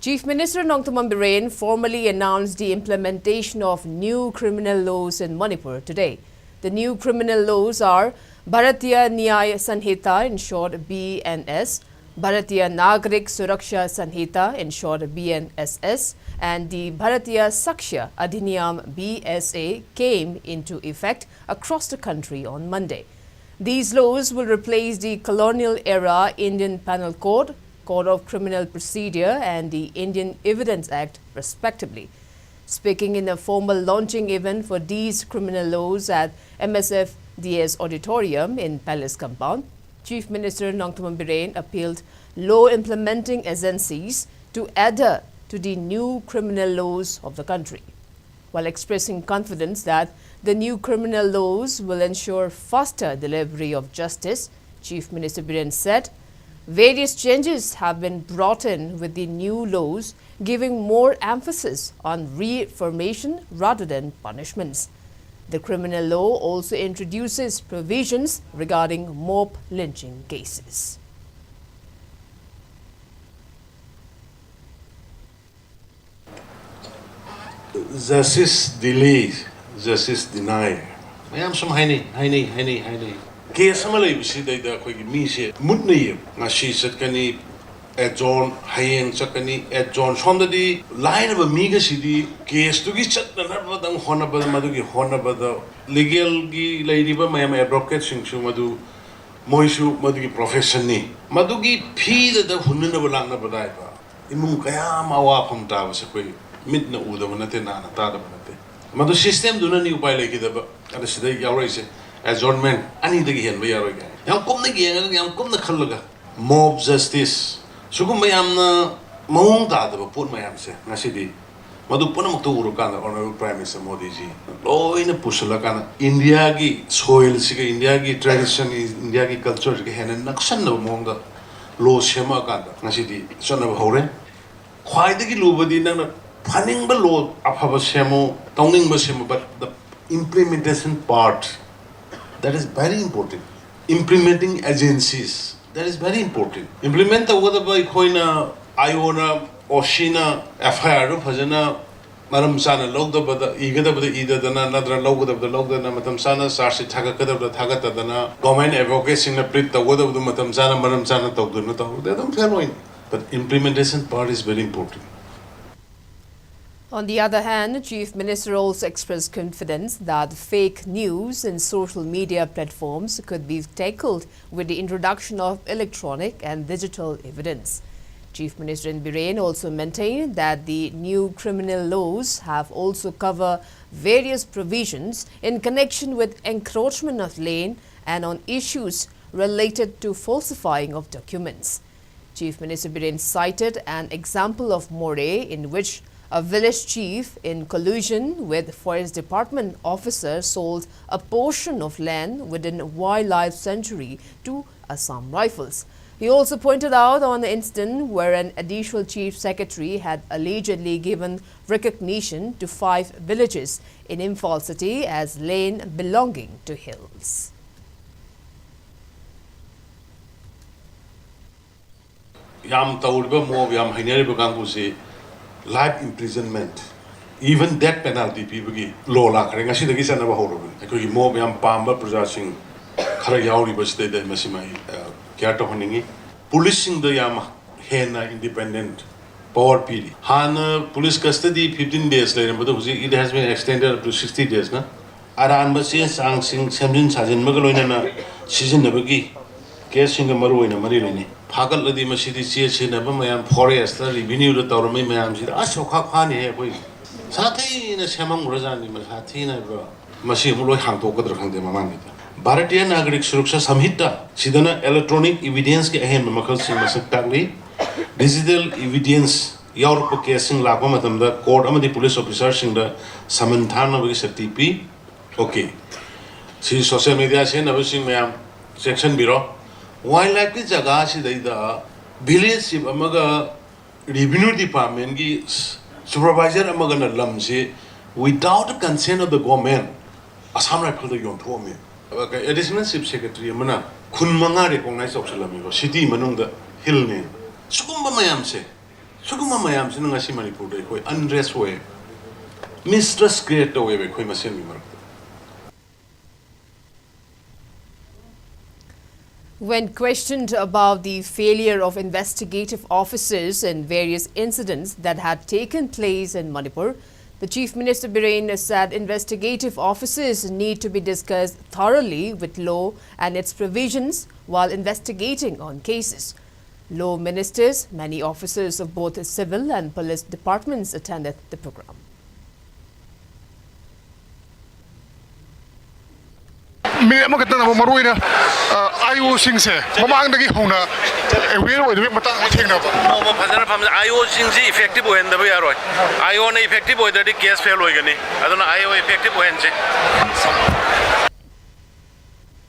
Chief Minister Biren formally announced the implementation of new criminal laws in Manipur today. The new criminal laws are Bharatiya Nyaya Sanhita, in short BNS, Bharatiya Nagrik Suraksha Sanhita, in short BNSS, and the Bharatiya Sakshya Adhiniyam BSA came into effect across the country on Monday. These laws will replace the colonial-era Indian Penal Code, Code of Criminal Procedure and the Indian Evidence Act, respectively. Speaking in a formal launching event for these criminal laws at MSFDS Auditorium in Palace Compound, Chief Minister Biren appealed law implementing agencies to adhere to the new criminal laws of the country. While expressing confidence that the new criminal laws will ensure faster delivery of justice, Chief Minister Biren said, various changes have been brought in with the new laws, giving more emphasis on reformation rather than punishments. The criminal law also introduces provisions regarding mob lynching cases. Justice delay, justice deny. I am some haini. Case amalay bisi day da koi mi se mutni ngasi satkani at John hayeng sakani at John sondadi line of a miga city case to gi chat na badang honabad madugi honabad legal gi lady ba mayam advocate sing su madu moisu madugi profession ni madugi phi da hunna balang na badai ba imum kaya mawa pham ta ba se koi mid na uda na te na ta da ba te madu system duna ni upai leki da ba ada sidai yawrai se adjournment ani dagi hen ba yaroi ga yam kom na gi yam kom na khallaga mob justice sugum mayam na maung ta da ba put mayam se ngasi di madu puna mukto uru kana honorable prime minister modi ji loina pusula kana india gi soil si ga india gi tradition india gi culture gi hen naksan na mong da lo shema kana ngasi di sona ba hore khwai da gi lu ba di na planning ba lo aphaba shemo tawning ba shemo but the implementation part that is very important. Implementing agencies, that is very important. Implement the word by Koina, Iona, Oshina, FIR, Fazana, Madam Sana, Logda, Igada, either than another logo of the Logda, Madam Sana, Sarsi Takaka, the Tagatana, government advocating a bit the word of the Madam Sana, Madam Sana, Togdunato, they don't fair. But implementation part is very important. On the other hand, Chief Minister also expressed confidence that fake news and social media platforms could be tackled with the introduction of electronic and digital evidence. Chief Minister Biren also maintained that the new criminal laws have also covered various provisions in connection with encroachment of land and on issues related to falsifying of documents. Chief Minister Biren cited an example of Moray in which a village chief, in collusion with Forest Department officers, sold a portion of land within Wildlife Sanctuary to Assam Rifles. He also pointed out on the incident where an additional chief secretary had allegedly given recognition to 5 villages in Imphal city as land belonging to hills. Yam tawurba mo yam hainari bagangu se life imprisonment, even death penalty, people get law like I see the Gisa never hold of it. I could more young Pamba possessing Karayauri, but stay there, Massima Kiata Honingi. Policing the Yama Hena independent power PD. Han police custody 15 days later, but it has been extended up to 60 days. Na Aran Bassi sang sing Samjin Sajan Magaloina season never gi. Casing a maru in a marilini. Pagal Ladi Masidi Chia never mayam forest, revenue the Torme mayam, Ashoka Hani, Sati in a Shamam Razani, Masatina, Masimulo Hanto Kodrakang de Mamani. Bharatiya Nagrik Suraksha Samhita, Sidana electronic evidence ahem Makalsi Masakali, digital evidence, Europe casing Lapamatam, the court among the police officers in the Samantana with a TP. Okay. See social media, say never seen mayam section bureau. Wildlife ki jaga si daida village amaga revenue department ki supervisor amaga na lam se without the consent of the government Assam Rifle the yon thome additional chief secretary amana khun manga recognize of salami city manung the hill ne sukumba mayam se Suguma mayam sinangasi Manipur de koi unrest way, mistrust create away be koi masin mi marak. When questioned about the failure of investigative officers in various incidents that had taken place in Manipur, the Chief Minister Biren said investigative officers need to be discussed thoroughly with law and its provisions while investigating on cases. Law ministers, many officers of both civil and police departments attended the program. Minute mo kita na maruin na ayo singse mamang dagi hona aware with matang thing na mo phajana pham ayo singsi effective hoen da bhai aroi ayo na effective hoy da case fail hoy gani adona ayo effective hoen che